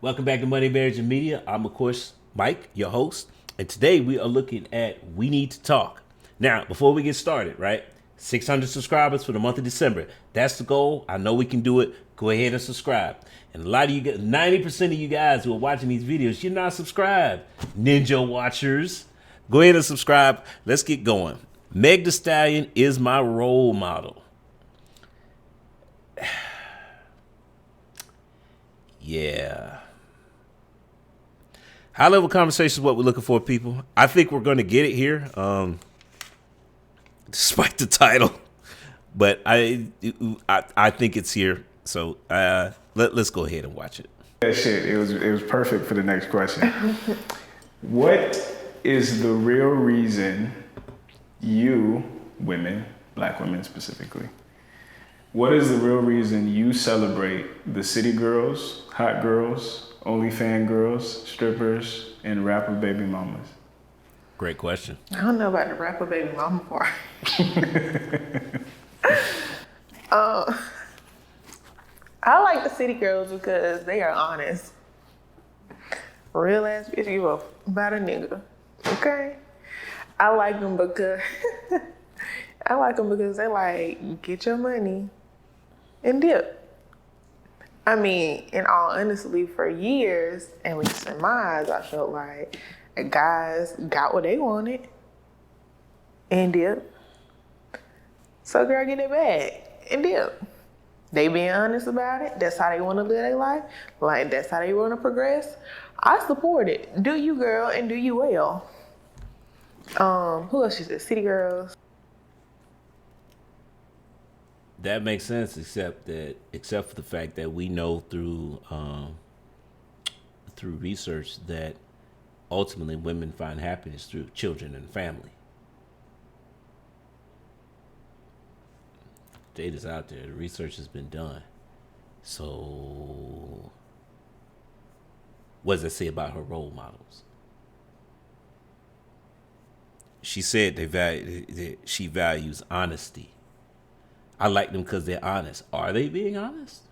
Welcome back to Money, Marriage, and Media. I'm, of course, Mike, your host. And today we are looking at We Need to Talk. Now, before we get started, right? 600 subscribers for the month of December. That's the goal. I know we can do it. Go ahead and subscribe. And a lot of you, 90% of you guys who are watching these videos, you're not subscribed. Ninja watchers. Go ahead and subscribe. Let's get going. Meg Thee Stallion is my role model. Yeah. High level conversation is what we're looking for, people. I think we're going to get it here, despite the title. But I think it's here. So let's go ahead and watch it. That shit, it was perfect for the next question. What is the real reason you, women, black women specifically, what is the real reason you celebrate the city girls, hot girls, OnlyFans girls, strippers, and rapper baby mamas? Great question. I don't know about the rapper baby mama part. I like the city girls because they are honest. Real ass bitch give a about a nigga. Okay? I like them because they like get your money and dip. I mean, in all honesty, for years, at least in my eyes, I felt like guys got what they wanted and dip. So girl, get it back and dip. They being honest about it. That's how they want to live their life. Like, that's how they want to progress. I support it. Do you, girl, and do you well. Who else she said? City girls. That makes sense, except for the fact that we know through research that ultimately women find happiness through children and family. Data's out there. The research has been done. So, what does that say about her role models? She said she values honesty. I like them because they're honest. Are they being honest?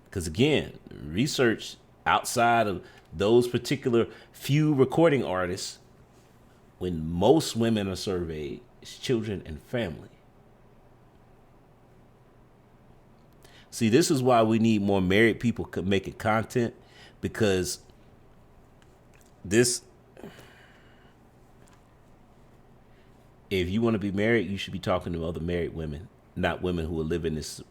Because again, research outside of those particular few recording artists, when most women are surveyed, it's children and family. See, this is why we need more married people making content, because if you want to be married, you should be talking to other married women, not women who are living this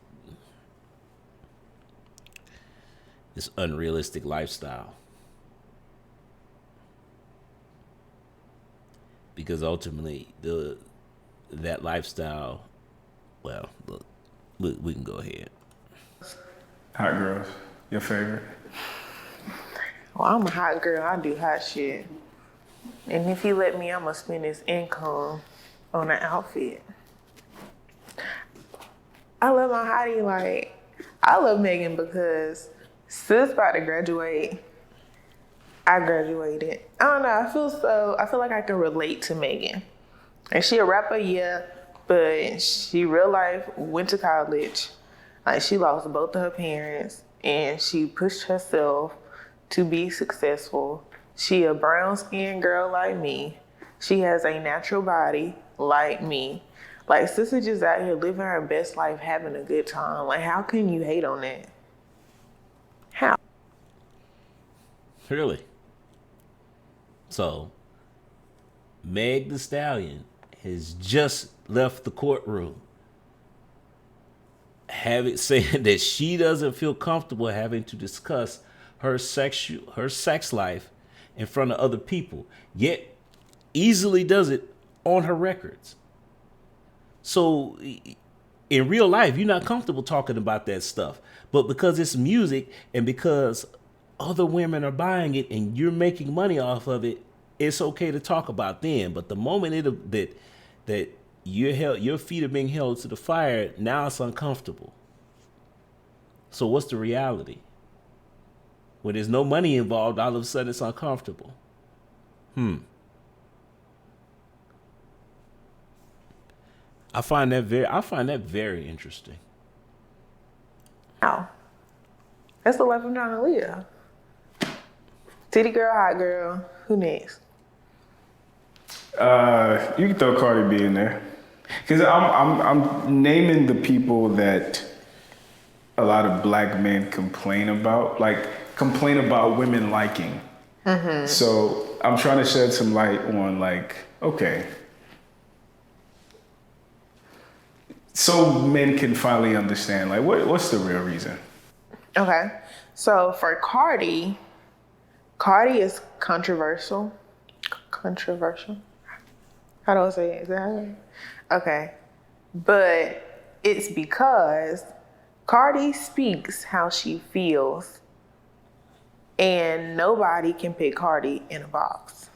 unrealistic lifestyle. Because ultimately, that lifestyle, well, look, we can go ahead. Hot girls, your favorite? Well, I'm a hot girl. I do hot shit. And if he let me, I'm going to spend his income on an outfit. I love my hottie. Like, I love Megan because sis about to graduate. I graduated. I don't know. I feel like I can relate to Megan. And she a rapper, yeah, but she real life went to college. Like, she lost both of her parents and she pushed herself to be successful. She a brown skinned girl like me. She has a natural body like me. Like, sister just out here living her best life, having a good time. Like, how can you hate on that? How? Really? So, Meg Thee Stallion has just left the courtroom, saying that she doesn't feel comfortable having to discuss her sex life in front of other people, yet easily does it on her records. So in real life, you're not comfortable talking about that stuff, but because it's music and because other women are buying it and you're making money off of it, it's okay to talk about them. But the moment that your feet are being held to the fire, now it's uncomfortable. So what's the reality? When there's no money involved, all of a sudden it's uncomfortable. I find that very interesting. How? That's the life I'm trying to live. Titty girl, hot girl. Who next? You can throw Cardi B in there, because I'm naming the people that a lot of black men complain about, women liking. Mm-hmm. So I'm trying to shed some light on, like, okay, so men can finally understand, like, what's the real reason? Okay, so for Cardi is controversial. Controversial? How do I say it? Is that how it? Okay. But it's because Cardi speaks how she feels, and nobody can put Cardi in a box.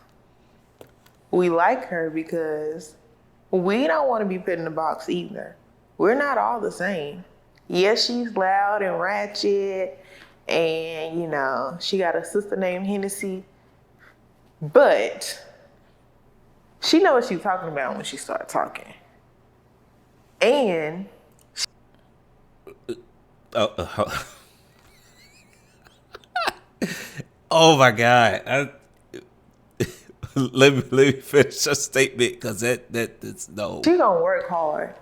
We like her because we don't want to be put in a box either. We're not all the same. Yes, she's loud and ratchet, and, you know, she got a sister named Hennessy, but she knows what she's talking about when she starts talking. And Oh my God! Let me finish a statement, because that's no. she gonna work hard.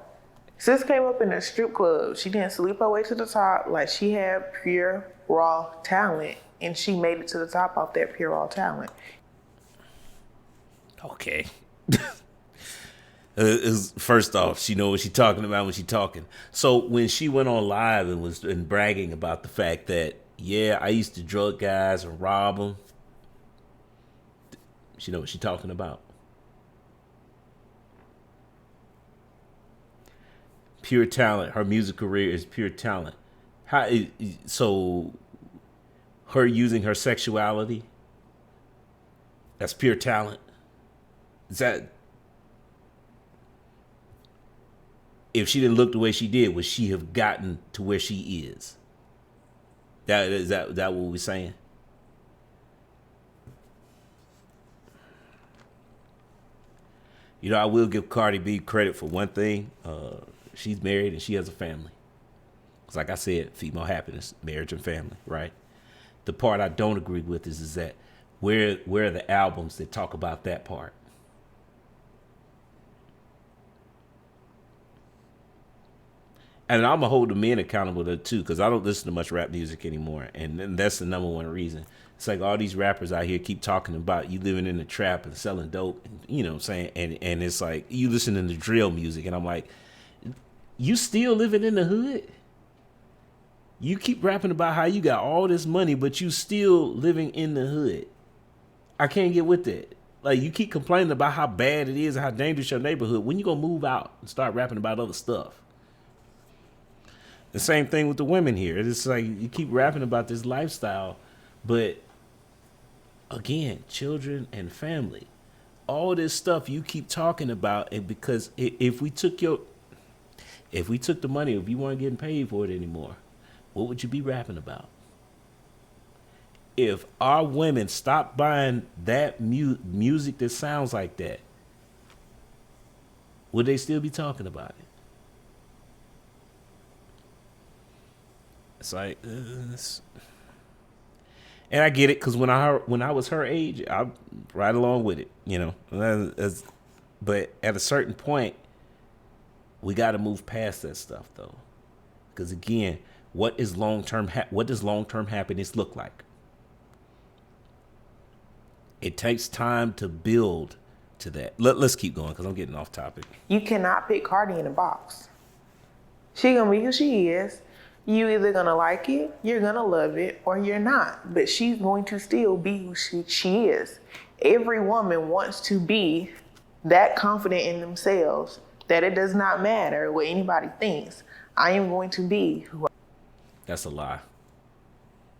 Sis came up in a strip club. She didn't sleep her way to the top. Like, she had pure, raw talent, and she made it to the top off that pure, raw talent. Okay. First off, she know what she's talking about when she's talking. So when she went on live and was bragging about the fact that, yeah, I used to drug guys and rob them, she know what she's talking about. Pure talent. Her music career is pure talent. So her using her sexuality, that's pure talent. Is that, if she didn't look the way she did, would she have gotten to where she is? That what we're saying? You know, I will give Cardi B credit for one thing. She's married and she has a family. It's like I said, female happiness, marriage and family, right? The part I don't agree with is that where are the albums that talk about that part? And I'm gonna hold the men accountable to too, because I don't listen to much rap music anymore, and that's the number one reason. It's like all these rappers out here keep talking about you living in the trap and selling dope, and, you know what I'm saying? And it's like you listening to drill music, and I'm like, you still living in the hood? You keep rapping about how you got all this money, but you still living in the hood. I can't get with that. Like, you keep complaining about how bad it is and how dangerous your neighborhood. When you gonna move out and start rapping about other stuff? The same thing with the women here. It's like you keep rapping about this lifestyle, but again, children and family, all this stuff you keep talking about, and because if we took the money, if you weren't getting paid for it anymore, what would you be rapping about? If our women stopped buying that music that sounds like that, would they still be talking about it? It's like, and I get it, because when I was her age, I'm right along with it, you know. But at a certain point, we got to move past that stuff, though, because again, what does long-term happiness look like? It takes time to build to that. Let's keep going, because I'm getting off topic. You cannot put Cardi in a box. She gonna be who she is. You either gonna like it, you're gonna love it, or you're not. But she's going to still be who she is. Every woman wants to be that confident in themselves that it does not matter what anybody thinks. I am going to be who I am. That's a lie.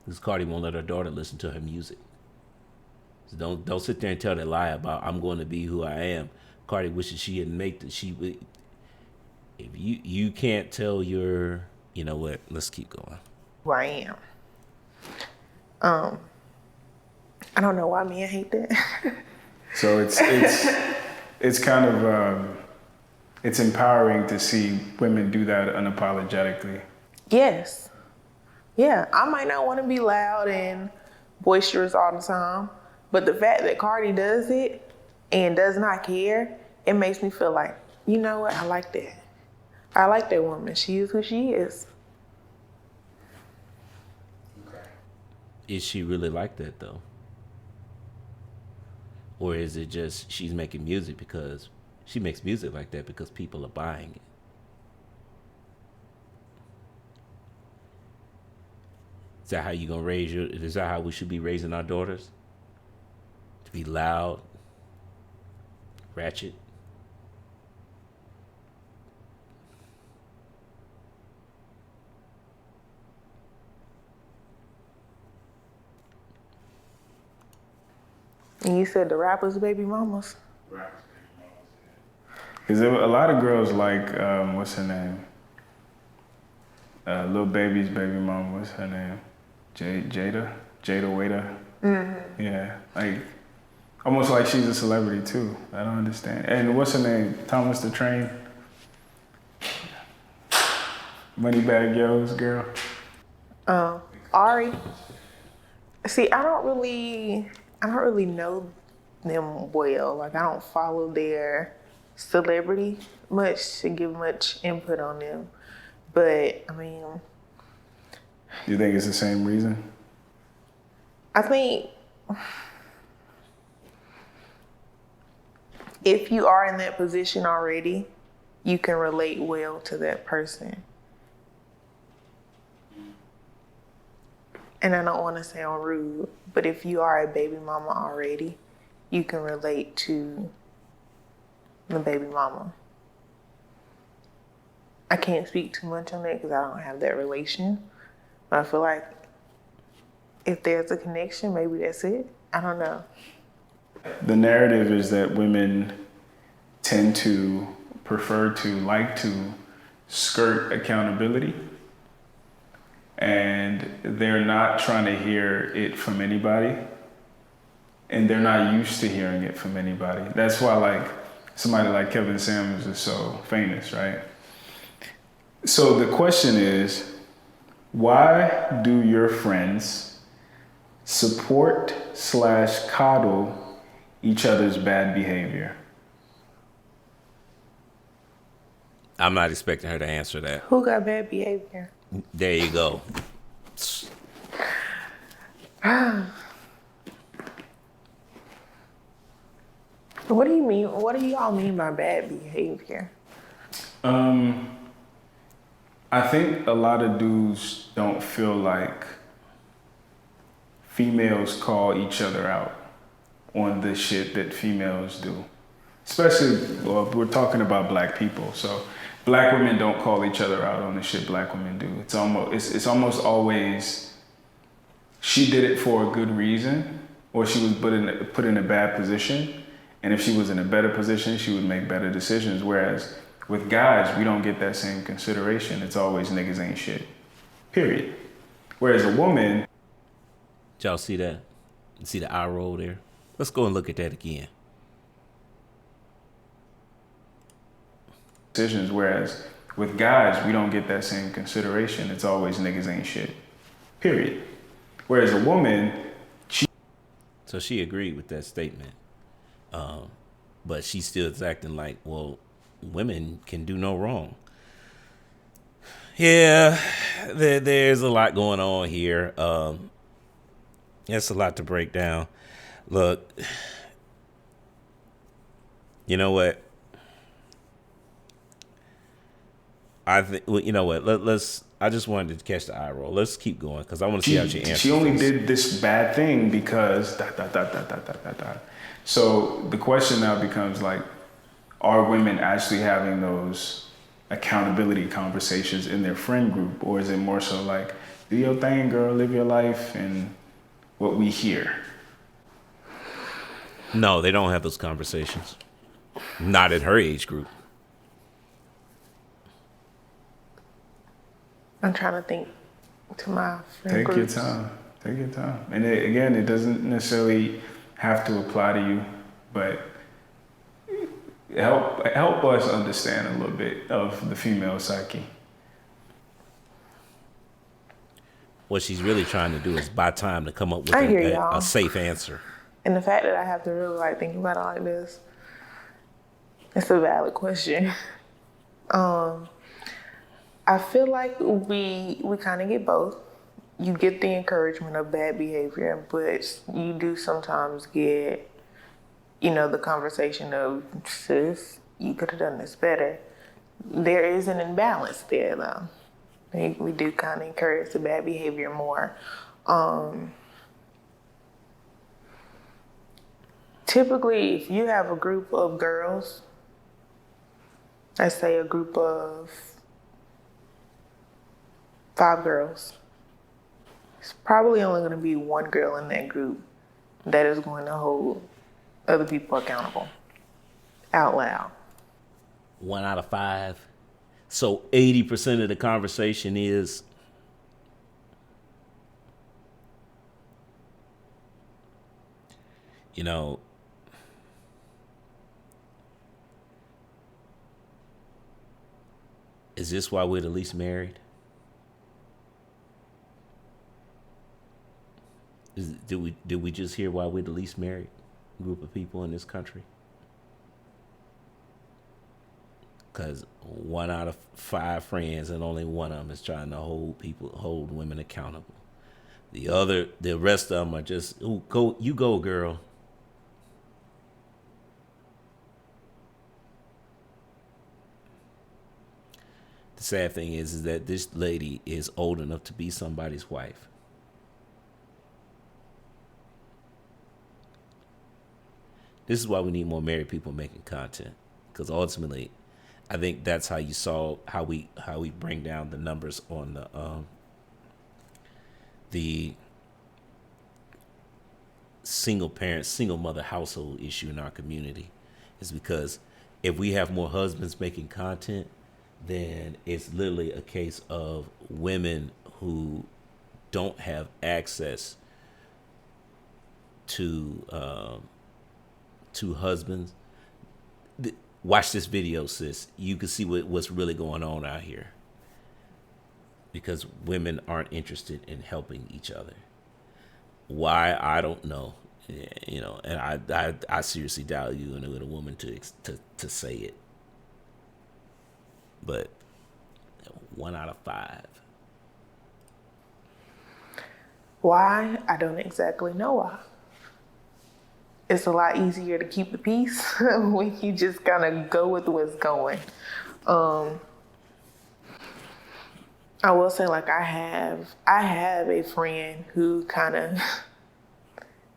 Because Cardi won't let her daughter listen to her music. So don't sit there and tell that lie about I'm going to be who I am. Cardi wishes she had made that she would. If you can't tell your, you know what? Let's keep going. Who I am. I don't know why men hate that. So it's kind of it's empowering to see women do that unapologetically. Yes. Yeah, I might not want to be loud and boisterous all the time, but the fact that Cardi does it and does not care, it makes me feel like, you know what? I like that. I like that woman. She is who she is. Is she really like that though? Or is it just she's making music because she makes music like that because people are buying it? Is that how you gonna raise your? Is that how we should be raising our daughters? To be loud, ratchet. And you said the rappers' baby mamas. Because a lot of girls like, what's her name? Lil Baby's baby mama, what's her name? Jada Waiter. Mm-hmm. Yeah, like almost like she's a celebrity too. I don't understand. And what's her name? Thomas the Train. Moneybag Yo's girl. Ari. See, I don't really know them well. Like, I don't follow their celebrity much to give much input on them. But I mean, You think it's the same reason? I think if you are in that position already, you can relate well to that person. And I don't want to sound rude, but if you are a baby mama already, you can relate to the baby mama. I can't speak too much on that because I don't have that relation. But I feel like if there's a connection, maybe that's it. I don't know. The narrative is that women tend to prefer to like to skirt accountability, and they're not trying to hear it from anybody, and they're not used to hearing it from anybody. That's why like somebody like Kevin Samuels is so famous, right? So the question is, why do your friends support/coddle each other's bad behavior? I'm not expecting her to answer that. Who got bad behavior? There you go. What do you mean? What do y'all mean by bad behavior? I think a lot of dudes don't feel like females call each other out on the shit that females do. Especially, well, we're talking about black people, so black women don't call each other out on the shit black women do. It's almost always she did it for a good reason, or she was put in a bad position, and if she was in a better position, she would make better decisions. Whereas with guys, we don't get that same consideration. It's always niggas ain't shit, period. Whereas a woman, Did y'all see that? You see the eye roll there? Let's go and look at that again. decisions. Whereas with guys, we don't get that same consideration. It's always niggas ain't shit, period. Whereas a woman, So she agreed with that statement. But she still is acting like, well, women can do no wrong. Yeah, there's a lot going on here. It's a lot to break down. Look, you know what? I think, well, you know what? Let's. I just wanted to catch the eye roll. Let's keep going because I want to see how she answers. she only this. did this bad thing because dot, dot, dot, dot, dot, dot, dot, dot. So the question now becomes like, are women actually having those accountability conversations in their friend group, or is it more so like, do your thing, girl, live your life, and what we hear? No, they don't have those conversations. Not at her age group. I'm trying to think to my friend Take groups. your time. Take your time. And again, it doesn't necessarily have to apply to you, but help us understand a little bit of the female psyche. What she's really trying to do is buy time to come up with I hear y'all. a safe answer. And the fact that I have to really like think about it like this, it's a valid question. I feel like we kind of get both. You get the encouragement of bad behavior, but you do sometimes get, the conversation of, sis, you could have done this better. There is an imbalance there, though. We do kind of encourage the bad behavior more. Typically, if you have a group of girls, let's say a group of 5 girls, it's probably only going to be one girl in that group that is going to hold other people accountable out loud. 1 out of 5. So 80% of the conversation is, is this why we're the least married? Did we just hear why we're the least married group of people in this country? Because 1 out of 5 friends and only one of them is trying to hold women accountable. The rest of them are just, "Ooh, you go, girl." The sad thing is that this lady is old enough to be somebody's wife. This is why we need more married people making content, because ultimately, I think that's how you solve how we bring down the numbers on the single parent, single mother household issue in our community, is because if we have more husbands making content, then it's literally a case of women who don't have access to husbands. Watch this video, sis. You can see what's really going on out here, because women aren't interested in helping each other. Why? I don't know. And I seriously doubt you and a woman to say it. But 1 out of 5. Why? I don't exactly know why. It's a lot easier to keep the peace when you just kind of go with what's going. I will say, like, I have a friend who kind of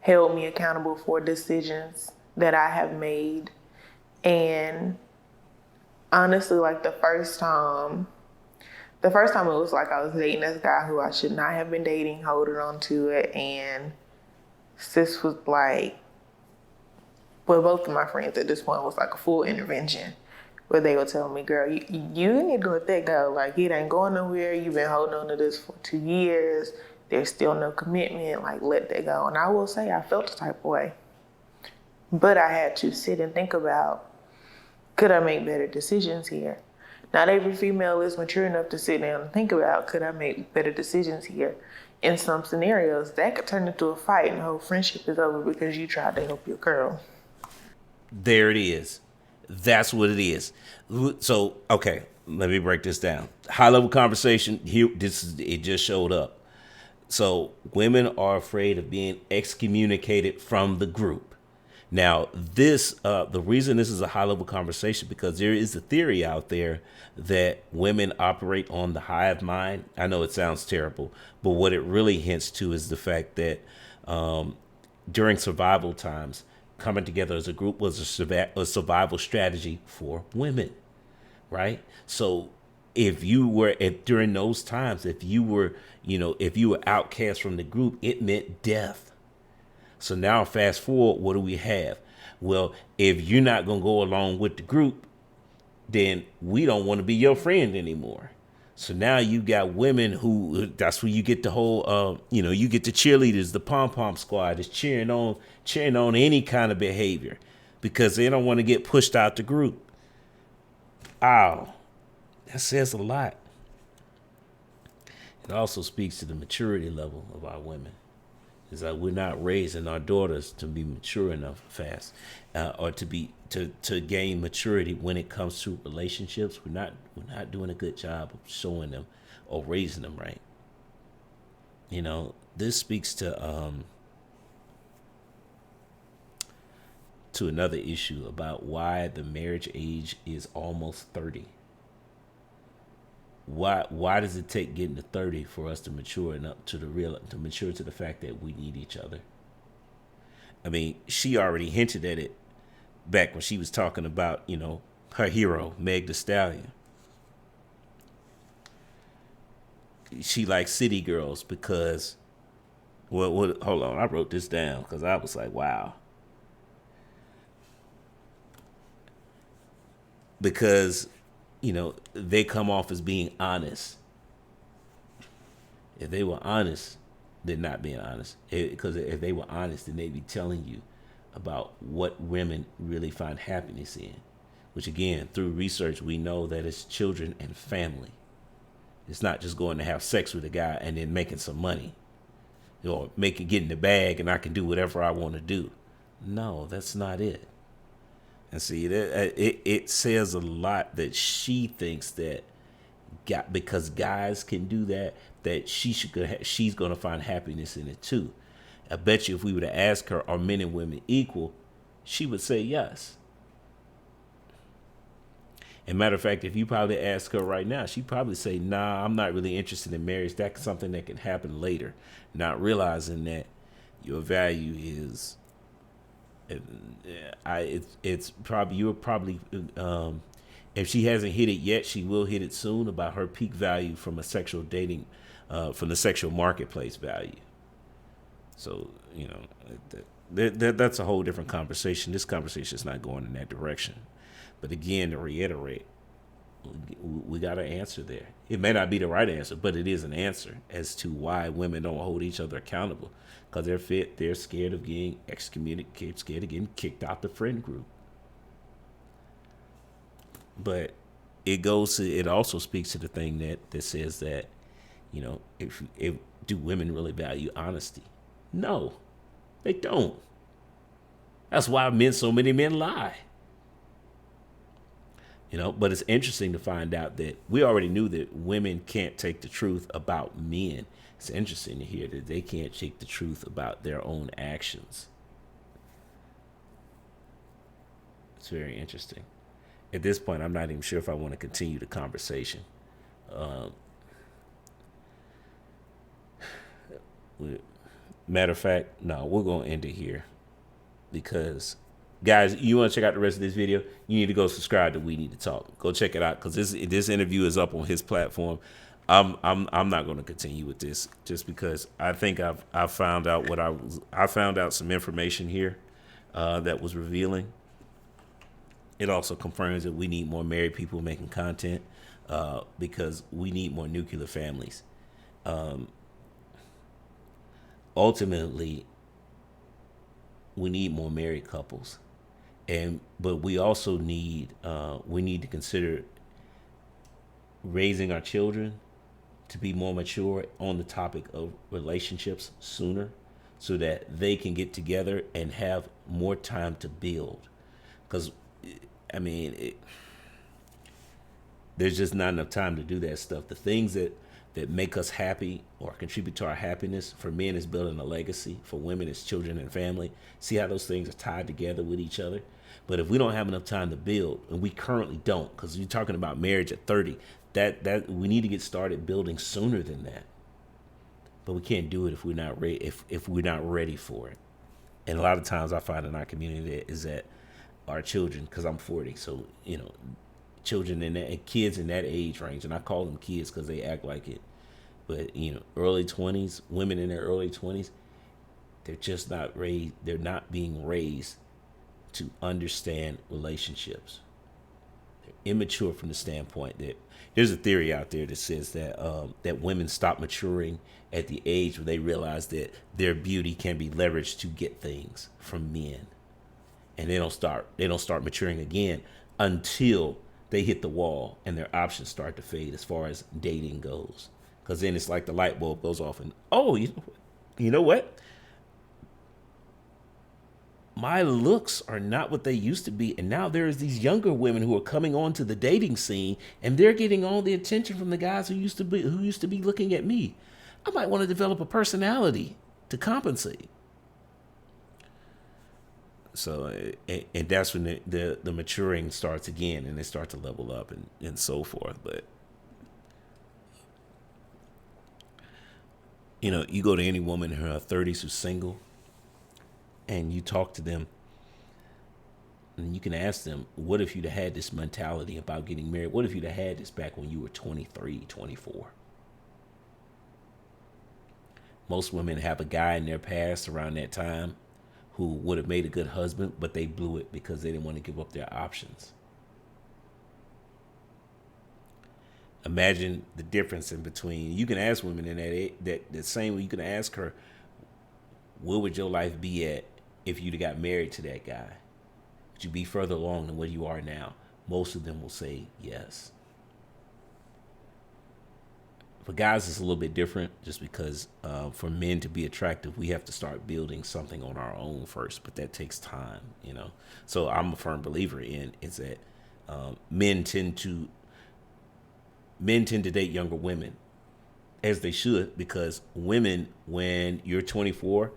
held me accountable for decisions that I have made. And honestly, like, the first time it was like I was dating this guy who I should not have been dating, holding on to it. And sis was like, well, both of my friends at this point was like a full intervention, where they would tell me, girl, you need to let that go. Like, it ain't going nowhere. You've been holding on to this for 2 years. There's still no commitment. Like, let that go. And I will say I felt the type of way. But I had to sit and think about, could I make better decisions here? Not every female is mature enough to sit down and think about, could I make better decisions here? In some scenarios, that could turn into a fight and the whole friendship is over because you tried to help your girl. There it is. That's what it is. So, okay, let me break this down. High level conversation. Here, it just showed up. So, women are afraid of being excommunicated from the group. Now, the reason this is a high level conversation, because there is a theory out there that women operate on the hive mind. I know it sounds terrible, but what it really hints to is the fact that during survival times, coming together as a group was a survival strategy for women, right? So if you were during those times, if you were outcast from the group, it meant death. So now fast forward, what do we have? Well, if you're not going to go along with the group, then we don't want to be your friend anymore. So now you got women that's where you get the whole, you get the cheerleaders, the pom-pom squad is cheering on any kind of behavior because they don't want to get pushed out the group. Ow, that says a lot. It also speaks to the maturity level of our women. Is that we're not raising our daughters to be mature enough fast, or to gain maturity when it comes to relationships. We're not doing a good job of showing them or raising them right. This speaks to another issue about why the marriage age is almost 30. Why does it take getting to 30 for us to mature enough to mature to the fact that we need each other? I mean, she already hinted at it back when she was talking about, her hero, Meg the Stallion. She likes city girls because, hold on, I wrote this down because I was like, wow. Because, they come off as being honest. If they were honest, they're not being honest. Because if they were honest, then they'd be telling you about what women really find happiness in. Which again, through research, we know that it's children and family. It's not just going to have sex with a guy and then making some money. Or getting the bag and I can do whatever I want to do. No, that's not it. And see, it says a lot that she thinks that because guys can do that she's going to find happiness in it too. I bet you if we were to ask her, are men and women equal, she would say yes. And matter of fact, if you probably ask her right now, she'd probably say, nah, I'm not really interested in marriage. That's something that can happen later. Not realizing that your value is, it's probably, you're probably, if she hasn't hit it yet, she will hit it soon about her peak value from a sexual dating, from the sexual marketplace value. So, that's a whole different conversation. This conversation is not going in that direction. But again, to reiterate, we got an answer there. It may not be the right answer, but it is an answer as to why women don't hold each other accountable. Because they're scared of getting excommunicated, scared of getting kicked out the friend group. But it also speaks to the thing that says that, if do women really value honesty? No, they don't. That's why so many men lie. But it's interesting to find out that we already knew that women can't take the truth about men. It's interesting to hear that they can't take the truth about their own actions. It's very interesting. At this point, I'm not even sure if I want to continue the conversation. Matter of fact, no, we're going to end it here because, guys, you want to check out the rest of this video, you need to go subscribe to We Need to Talk. Go check it out because this interview is up on his platform. I'm not going to continue with this just because I think I found out I found out some information here that was revealing. It also confirms that we need more married people making content because we need more nuclear families. Ultimately, we need more married couples. But we also need to consider raising our children to be more mature on the topic of relationships sooner so that they can get together and have more time to build. Because, there's just not enough time to do that stuff. The things that make us happy or contribute to our happiness, for men is building a legacy, for women is children and family. See how those things are tied together with each other? But if we don't have enough time to build, and we currently don't, because you're talking about marriage at 30, that we need to get started building sooner than that. But we can't do it if we're not ready. If we're not ready for it. And a lot of times I find in our community is that our children, because I'm 40, so children and kids in that age range, and I call them kids because they act like it. But early 20s, women in their early 20s, they're just not raised. They're not being raised to understand relationships. They're immature from the standpoint that there's a theory out there that says that women stop maturing at the age where they realize that their beauty can be leveraged to get things from men, and they don't start maturing again until they hit the wall and their options start to fade as far as dating goes. Because then it's like the light bulb goes off and, oh, you know what? My looks are not what they used to be. And now there's these younger women who are coming onto the dating scene and they're getting all the attention from the guys who used to be looking at me. I might want to develop a personality to compensate. So, and that's when the maturing starts again, and they start to level up and so forth. But, you go to any woman in her 30s who's single, and you talk to them, and you can ask them, what if you'd have had this mentality about getting married? What if you'd have had this back when you were 23, 24? Most women have a guy in their past around that time who would have made a good husband, but they blew it because they didn't want to give up their options. Imagine the difference in between. You can ask women in that same way. You can ask her, where would your life be at if you'd have got married to that guy? Would you be further along than where you are now? Most of them will say yes. For guys, it's a little bit different, just because for men to be attractive, we have to start building something on our own first, but that takes time, So I'm a firm believer in is that men tend to date younger women, as they should, because women, when you're 24,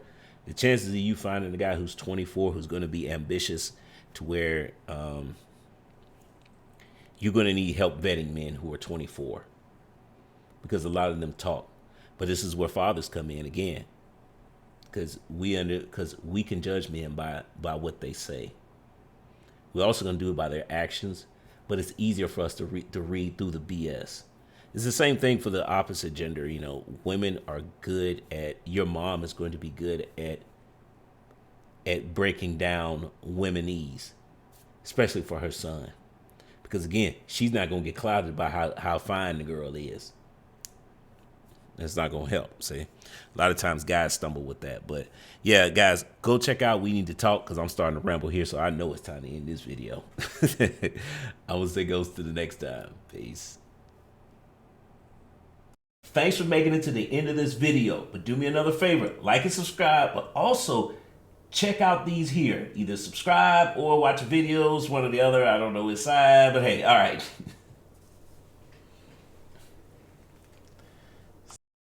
the chances of you finding a guy who's 24 who's going to be ambitious to where you're going to need help vetting men who are 24. Because a lot of them talk. But this is where fathers come in again. Because we can judge men by what they say. We're also going to do it by their actions, but it's easier for us to read through the BS. It's the same thing for the opposite gender. Women are good at, your mom is going to be good at breaking down womenese, especially for her son. Because again, she's not going to get clouded by how fine the girl is. That's not going to help. See, a lot of times guys stumble with that. But yeah, guys, go check out We Need to Talk, because I'm starting to ramble here. So I know it's time to end this video. I will say goes to the next time. Peace. Thanks for making it to the end of this video. But do me another favor, like and subscribe, but also check out these here. Either subscribe or watch videos, one or the other. I don't know which side, but hey, all right.